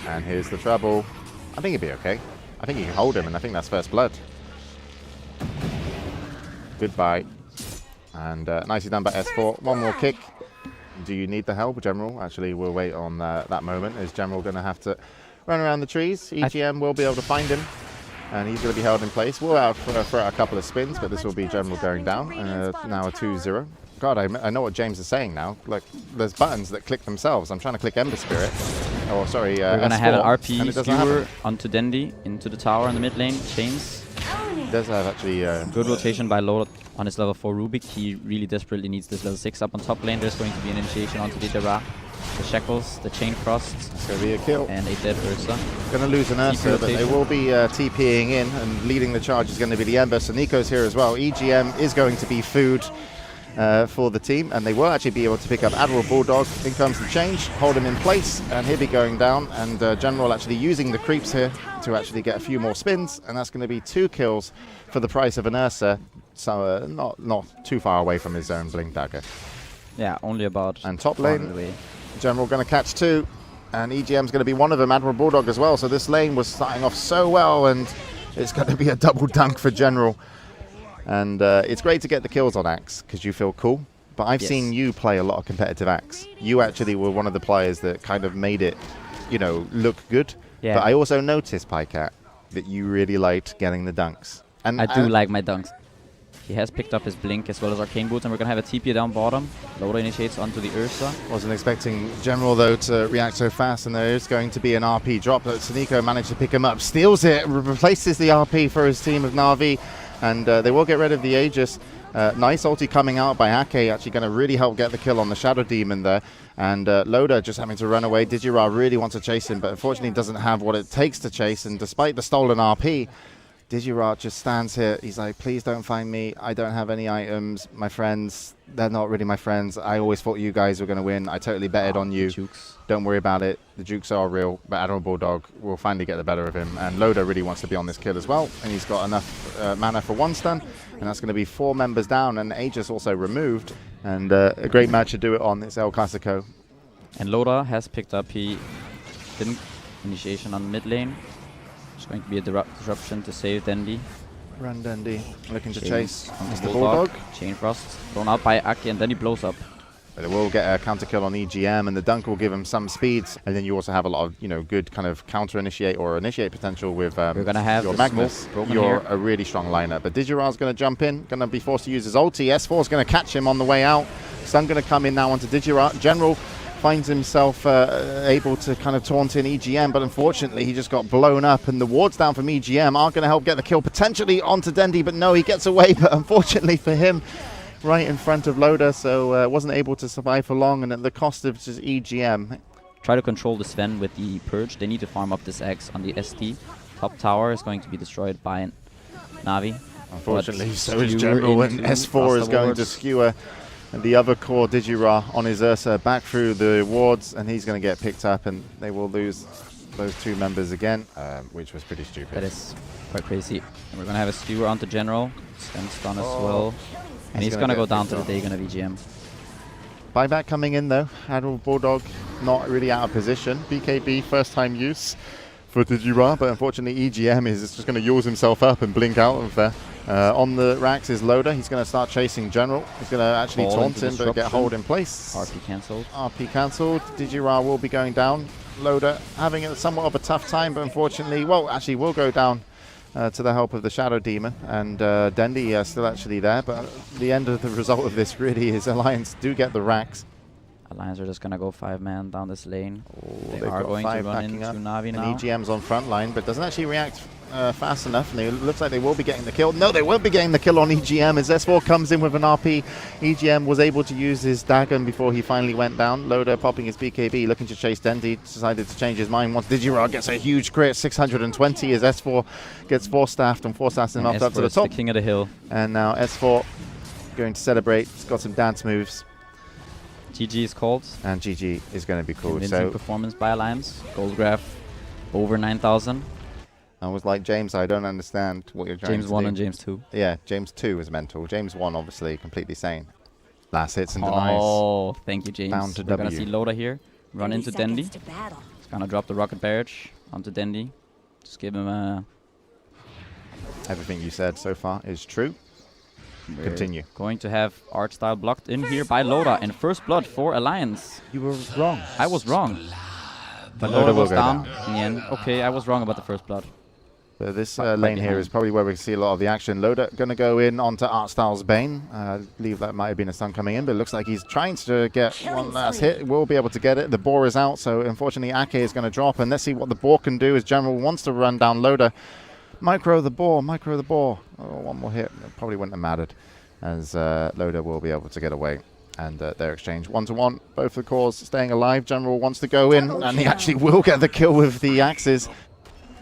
And here's the trouble. I think he'd be okay. I think he can hold him, and I think that's first blood. Goodbye. And nicely done by S4. One more kick. Do you need the help, General? Actually, we'll wait on that moment. Is General going to have to run around the trees? EGM will be able to find him, and he's going to be held in place. We'll out for a couple of spins, but this will be General going down. Now a 2-0. God, I know what James is saying now. Look, there's buttons that click themselves. I'm trying to click Ember Spirit. Oh, sorry, we're going to have an RP skewer happen. onto Dendi, into the tower in the mid lane, chains. He does have actually... good rotation by Loda on his level 4 Rubik. He really desperately needs this level 6 up on top lane. There's going to be an initiation onto Dijara. The Shackles, the Chain Frost. It's going to be a kill. And a dead Ursa. Going to lose an Ursa, but they will be TPing in, and leading the charge is going to be the Ember. So Nico's here as well. EGM is going to be food for the team, and they will actually be able to pick up Admiral Bulldog. In comes the change, hold him in place, and he'll be going down. And General actually using the creeps here to actually get a few more spins, and that's going to be 2 kills for the price of an Ursa. So not too far away from his own Blink Dagger. Yeah, only about. And top lane, General going to catch 2, and EGM's going to be one of them, Admiral Bulldog as well. So this lane was starting off so well, and it's going to be a double dunk for General. And it's great to get the kills on Axe because you feel cool. But I've seen you play a lot of competitive Axe. You actually were one of the players that kind of made it, you know, look good. Yeah. But I also noticed, Pycat, that you really liked getting the dunks. And I do like my dunks. He has picked up his Blink as well as Arcane Boots, and we're going to have a TP down bottom. Loda initiates onto the Ursa. Wasn't expecting General, though, to react so fast, and there is going to be an RP drop. But Sneeko managed to pick him up, steals it, replaces the RP for his team of NaVi, and they will get rid of the Aegis. Nice ulti coming out by Ake, actually going to really help get the kill on the Shadow Demon there. And Loda just having to run away. Digirah really wants to chase him, but unfortunately doesn't have what it takes to chase, and despite the stolen RP, Digirah just stands here. He's like, please don't find me. I don't have any items. My friends, they're not really my friends. I always thought you guys were going to win. I totally betted on you. Don't worry about it. The Jukes are real, but Admiral Bulldog will finally get the better of him. And Loda really wants to be on this kill as well. And he's got enough mana for 1 stun. And that's going to be 4 members down. And Aegis also removed. And a great match to do it on. It's El Clásico. And Loda has picked up. He didn't initiation on mid lane. It's going to be a disruption to save Dendi. Run Dendi, looking to chase Mr. Bulldog. Chain Frost thrown out by Aki, and then he blows up. But it will get a counter kill on EGM, and the dunk will give him some speed. And then you also have a lot of, you know, good kind of counter initiate or initiate potential with we're gonna have your Magnus. You're a really strong lineup. But Digirah's going to jump in, going to be forced to use his ulti. S4 is going to catch him on the way out. Stun going to come in now onto Digirah. General finds himself able to kind of taunt in EGM, but unfortunately he just got blown up, and the wards down from EGM aren't going to help get the kill potentially onto Dendi, but no, he gets away, but unfortunately for him, right in front of Loda, so wasn't able to survive for long, and at the cost of just EGM. Try to control the Sven with the Purge. They need to farm up this X on the SD. Top tower is going to be destroyed by NaVi. Unfortunately, so is General, and S4 is going to skewer and the other core Digirah on his Ursa back through the wards, and he's going to get picked up, and they will lose those 2 members again, which was pretty stupid. That is quite crazy. And we're going to have a skewer onto General. Sven stun as well. And he's going to go down to the Dagon of EGM. Buyback coming in though. Admiral Bulldog not really out of position. BKB first time use for Digirah, but unfortunately EGM is just going to use himself up and blink out of there. On the racks is Loda. He's going to start chasing General. He's going to actually taunt him, but get hold in place. RP cancelled. RP cancelled. Digirah will be going down. Loda having somewhat of a tough time, but unfortunately, well, actually will go down to the help of the Shadow Demon. And Dendi still actually there, but the end of the result of this really is Alliance do get the racks. Alliance are just going to go 5-man down this lane. They are going to run into NaVi now. And EGM's on front line, but doesn't actually react fast enough. And it looks like they will be getting the kill. No, they won't be getting the kill on EGM as S4 comes in with an RP. EGM was able to use his Dagon before he finally went down. Loda popping his BKB, looking to chase Dendi. Decided to change his mind once Digirah gets a huge crit, 620 as S4 gets 4-staffed, and 4-staffed him up to the top. The king of the hill. And now S4 going to celebrate. He's got some dance moves. GG is called. And GG is going to be called. Convincing performance by Alliance. Gold graph over 9,000. I was like, James, I don't understand what you're trying to do. James 1 and James 2. Yeah, James 2 was mental. James 1 obviously completely sane. Last hits and denies. Oh, thank you, James. Down to We're going to see Loda here. Run into Dendi. Gonna drop the rocket barrage onto Dendi. Just give him a... Everything you said so far is true. Continue. Going to have art style blocked in here by Loda, and first blood for Alliance. You were wrong. I was wrong. But Loda Loda will was go down down. in the end. Okay, I was wrong about the first blood. But this Right lane here behind. is probably where we see a lot of the action. Loda going to go in onto Artstyle's Bane. I believe that might have been a stun coming in, but it looks like he's trying to get one last hit. Will be able to get it. The boar is out, so unfortunately Ake is going to drop. And let's see what the boar can do as General wants to run down Loda. Micro the boar, micro the boar. Oh, one more hit. It probably wouldn't have mattered, as Loda will be able to get away. And their exchange 1-to-1. Both the cores staying alive. General wants to go in, and he actually will get the kill with the axes.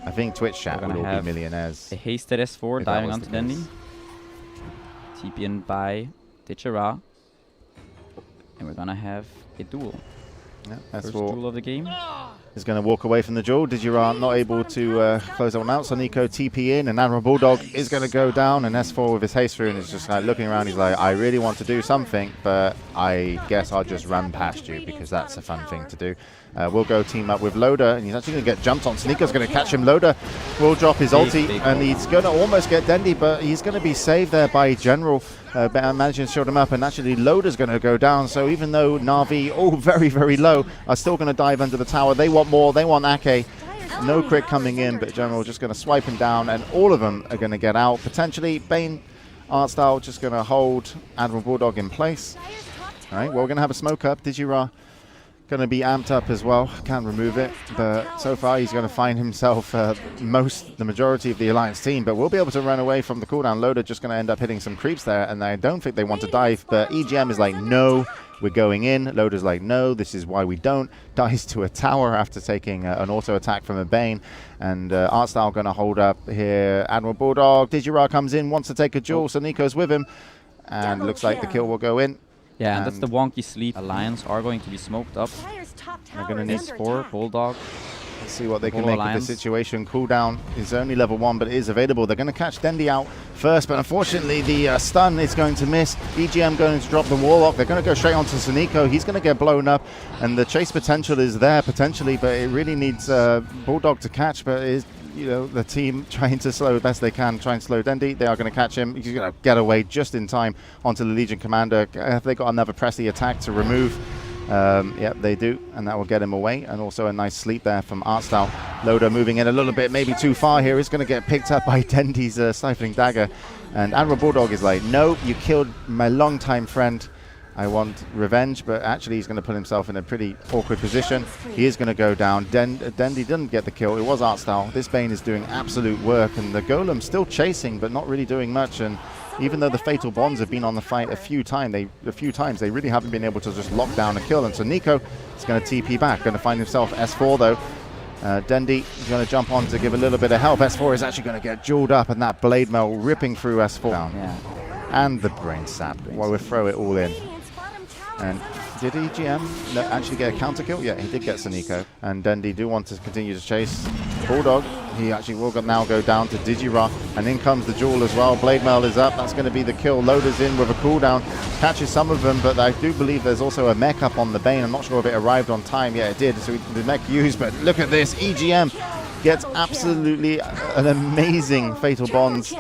I think Twitch chat We're will gonna all have be millionaires. A hasted S4 If that diving was onto the Dendi. case. TP in by Ditchera. And we're gonna have a duel. Yeah, First S4 duel of the game. is going to walk away from the duel. Digirant not able to close that one out. So Nico TP in, and Admiral Bulldog is going to go down, and S4 with his haste through and is just looking around. He's like, I really want to do something, but I guess I'll just run past you because that's a fun thing to do. We'll go team up with Loda, and he's actually going to get jumped on. Sneaker's going to catch him. Loda will drop his ulti, and he's going to almost get Dendi, but he's going to be saved there by General. Managing to shield him up, and actually Loda's going to go down. So even though NaVi, all very, very low, are still going to dive under the tower. They want more. They want Ake. No crit coming in, but General just going to swipe him down, and all of them are going to get out. Potentially, Bane Artstyle just going to hold Admiral Bulldog in place. All right, well, we're going to have a smoke up. Digirant going to be amped up as well. Can't remove it, but so far he's going to find himself the majority of the Alliance team, but we'll be able to run away from the cooldown. Loda just going to end up hitting some creeps there, and I don't think they want to dive, but EGM is like, no, we're going in. Loda's like, no, this is why we don't. Dies to a tower after taking an auto attack from a Bane, and Artstyle going to hold up here. Admiral Bulldog, Digirant comes in, wants to take a duel, so Nico's with him, and looks like the kill will go in. Yeah, and that's the wonky sleep. Alliance are going to be smoked up. They're going to need S4, Bulldog. Let's see what they can Whole make Alliance. of the situation. Cooldown is only level 1, but it is available. They're going to catch Dendi out first, but unfortunately the stun is going to miss. EGM going to drop the Warlock. They're going to go straight onto Suniko. He's going to get blown up, and the chase potential is there potentially, but it really needs Bulldog to catch, but it is, you know, the team trying to slow the best they can, trying to slow Dendi. They are going to catch him. He's going to get away just in time onto the Legion Commander. Have they got another Pressy attack to remove? Yep, they do, and that will get him away. And also a nice sleep there from Artstyle. Loda moving in a little bit, maybe too far here. He's going to get picked up by Dendi's Stifling Dagger. And Admiral Bulldog is like, no, you killed my longtime friend. I want revenge, but actually he's going to put himself in a pretty awkward position. He is going to go down. Dendi didn't get the kill. It was Artstyle. This Bane is doing absolute work, and the Golem still chasing, but not really doing much. And even though the Fatal Bonds have been on the fight a few times, they really haven't been able to just lock down a kill. And so Nico is going to TP back, going to find himself S4 though. Dendi is going to jump on to give a little bit of help. S4 is actually going to get jeweled up, and that Blade Mail ripping through S4. Yeah. And the Brain Sap. Well, we'll throw it all in. And did EGM actually get a counter kill? Yeah, he did get Suniko. And Dendi do want to continue to chase Bulldog. He actually will now go down to Digirant. And in comes the jewel as well. Blade Mail is up. That's going to be the kill. Loda's in with a cooldown. Catches some of them, but I do believe there's also a mech up on the Bane. I'm not sure if it arrived on time. Yeah, it did. So the mech used, but look at this. EGM gets absolutely an amazing Fatal Bonds.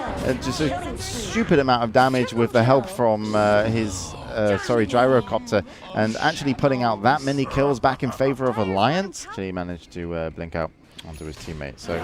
Just a stupid amount of damage with the help from his gyrocopter, and actually putting out that many kills back in favor of Alliance. Actually managed to blink out onto his teammate. So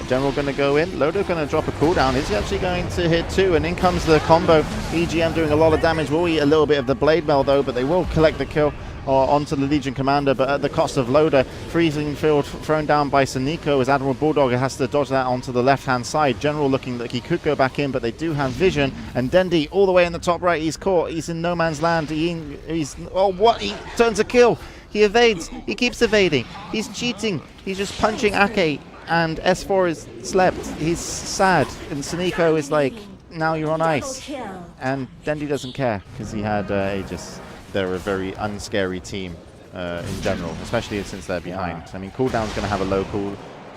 General going to go in. Loda going to drop a cooldown. Is he actually going to hit 2? And in comes the combo. EGM doing a lot of damage. Will eat a little bit of the Blade Mail though, but they will collect the kill onto the Legion Commander, but at the cost of Loda. Freezing field thrown down by Suniko as Admiral Bulldog has to dodge that onto the left-hand side. General looking like he could go back in, but they do have vision. And Dendi all the way in the top right. He's caught. He's in no man's land. He's he turns a kill. He evades. He keeps evading. He's cheating. He's just punching Ake, and S4 is slept. He's sad, and Suniko is like, now you're on ice. And Dendi doesn't care because he had Aegis. They're a very unscary team in general, especially since they're behind. I mean, cooldown's going to have a low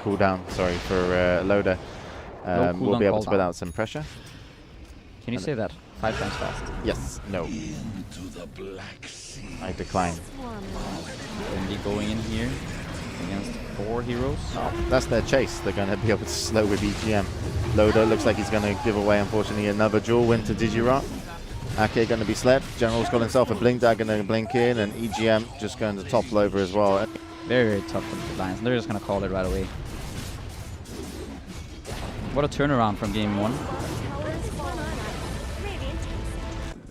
cooldown, for Loda. We'll be able to put out some pressure. Can you say that 5 times fast? Yes. No. I decline. Dendi going in here. against 4 heroes. Oh, that's their chase. They're going to be able to slow with EGM. Loda looks like he's going to give away, unfortunately, another duel win to Digirot. Ake going to be slept. General's got himself a blink dagger going to blink in, and EGM just going to topple over as well. Very, very tough for the Lions. They're just going to call it right away. What a turnaround from game 1.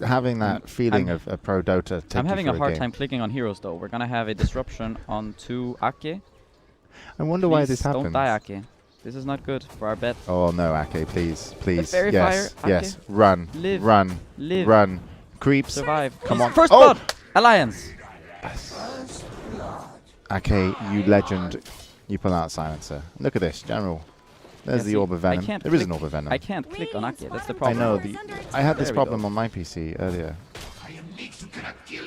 Having that feeling of a pro Dota. I'm having a hard time clicking on heroes though. We're gonna have a disruption onto Ake. I wonder why this happens. Don't die, Ake. This is not good for our bet. Oh no, Ake, please, please. Fairy yes, fire, yes. Ake. Run, Live. run, Live. run. Creeps. Survive. Come on. First Oh! blood. Alliance. Yes. Ake, you legend. You pull out silencer. Look at this, General. There's the Orb of Venom. There is an Orb of Venom. I can't click on Ake. That's the I problem. know. I had this There we problem go. on my PC earlier.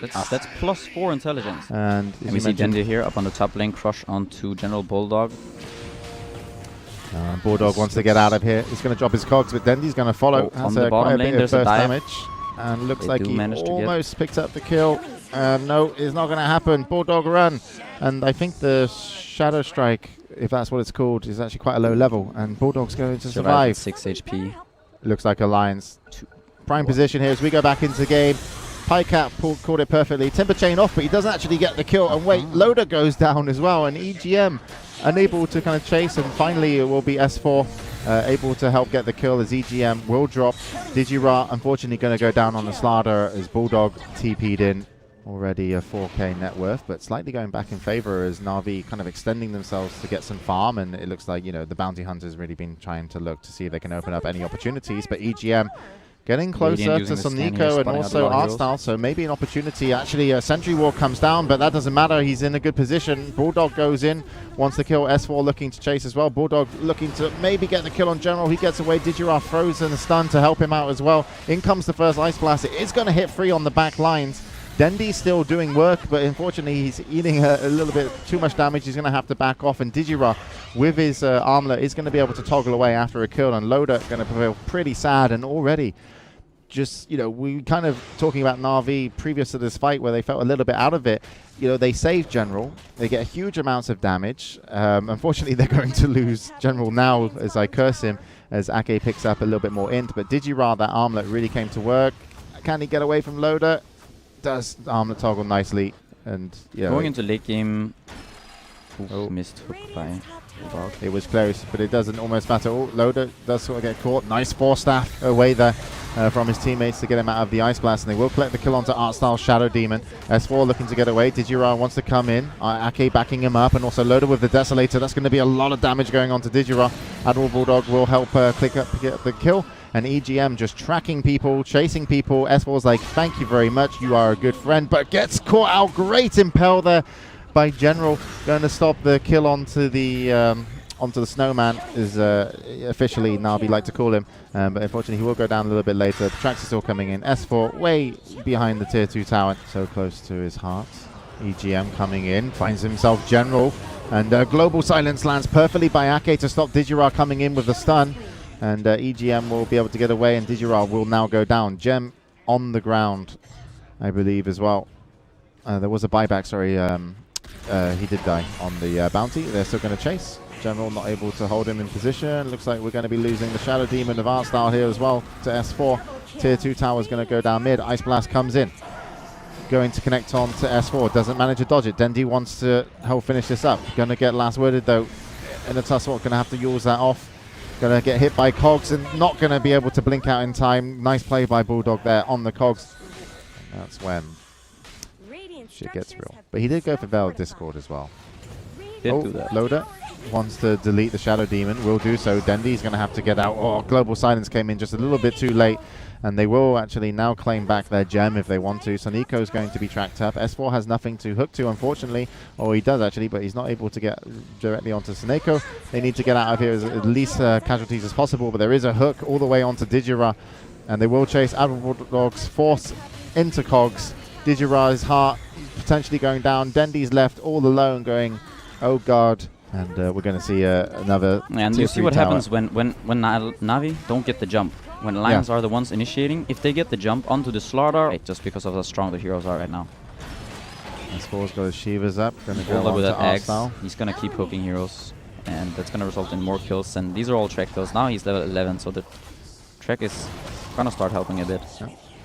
That's +4 intelligence. And we see Dendi here up on the top lane, crush onto General Bulldog. Bulldog wants to get out of here. He's going to drop his cogs, but Dendi's going to follow. On the bottom lane, there's a dive. Damage. And looks like he manage to almost picked up the kill. No, it's not going to happen. Bulldog run. And I think the Shadow Strike, if that's what it's called, is actually quite a low level. And Bulldog's going to survive. 6 HP. Looks like Alliance. Prime position here as we go back into the game. Pycat called it perfectly. Timber Chain off, but he doesn't actually get the kill. And wait, Loda goes down as well. And EGM unable to kind of chase. And finally, it will be S4 able to help get the kill as EGM will drop. Digirot, unfortunately, going to go down on the Slaughter as Bulldog TP'd in. Already a 4k net worth, but slightly going back in favor as NaVi kind of extending themselves to get some farm. And it looks like, you know, the Bounty Hunter's really been trying to look to see if they can open up any opportunities. But EGM getting closer to Sonico and also Artstyle, so maybe an opportunity. Actually, a Sentry Wall comes down, but that doesn't matter. He's in a good position. Bulldog goes in, wants to kill. S4 looking to chase as well. Bulldog looking to maybe get the kill on General. He gets away. Digirot frozen, stun to help him out as well. In comes the first Ice Blast. It is going to hit free on the back lines. Dendi's still doing work, but unfortunately he's eating a little bit too much damage. He's going to have to back off, and Digirot with his armlet is going to be able to toggle away after a kill, and Loda going to feel pretty sad. And already just, you know, we kind of talking about NaVi previous to this fight where they felt a little bit out of it. You know, they save General. They get huge amounts of damage. Unfortunately, they're going to lose General now as I curse him, as Ake picks up a little bit more int. But Digirot, that armlet really came to work. Can he get away from Loda? Does armlet toggle nicely. And yeah, going into late game. Missed hook by Bulldog. It was close, but it doesn't almost matter. Oh, Loda does sort of get caught. Nice 4-staff away there from his teammates to get him out of the Ice Blast, and they will collect the kill onto Artstyle Shadow Demon. S4 looking to get away. Digirot wants to come in. Ake backing him up, and also Loda with the Desolator. That's going to be a lot of damage going on to Digirot. Admiral Bulldog will help pick up the kill. And EGM just tracking people, chasing people. S4's like, thank you very much, you are a good friend, but gets caught out. Great impel there by General. Going to stop the kill onto the Snowman, is officially NaVi like to call him. But unfortunately, he will go down a little bit later. The tracks are still coming in. S4 way behind the tier 2 tower, so close to his heart. EGM coming in, finds himself General. And Global Silence lands perfectly by Ake to stop Digirot coming in with the stun. And EGM will be able to get away, and Digirot will now go down. Gem on the ground, I believe, as well. There was a buyback, sorry. He did die on the bounty. They're still going to chase. General not able to hold him in position. Looks like we're going to be losing the Shadow Demon of Artstyle here as well to S4. Tier 2 tower is going to go down mid. Ice Blast comes in. Going to connect on to S4. Doesn't manage to dodge it. Dendi wants to help finish this up. Going to get last worded, though, in a tussle. Going to have to use that off. Going to get hit by Cogs and not going to be able to blink out in time. Nice play by Bulldog there on the Cogs. And that's when shit gets real. But he did go for Veil Discord as well. Did do that. Loda wants to delete the Shadow Demon. Will do so. Dendi's going to have to get out. Oh, Global Silence came in just a little bit too late. And they will actually now claim back their gem if they want to. Sonico is going to be tracked up. S4 has nothing to hook to, unfortunately. Or he does, actually, but he's not able to get directly onto Sonico. They need to get out of here as at least casualties as possible. But there is a hook all the way onto Digirot. And they will chase Admiral Dog's force into Cogs. Digirot's heart potentially going down. Dendi's left all alone going, oh, God. And we're going to see another and you see what happens when NaVi don't get the jump. When Lions are the ones initiating, if they get the jump onto the Slaughter, just because of how strong the heroes are right now. S4's got his Shivas up. Gonna go Older on with to that Axe. Arsenal. He's gonna keep hooking heroes, and that's gonna result in more kills. And these are all track kills. Now he's level 11, so the track is gonna start helping a bit.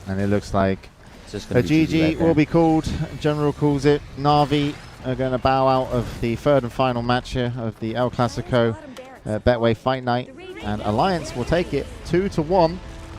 And it looks like It's just a gonna be GG right will there. be called. General calls it. NaVi are going to bow out of the third and final match here of the El Clásico Betway Fight Night, and Alliance will take it 2-1.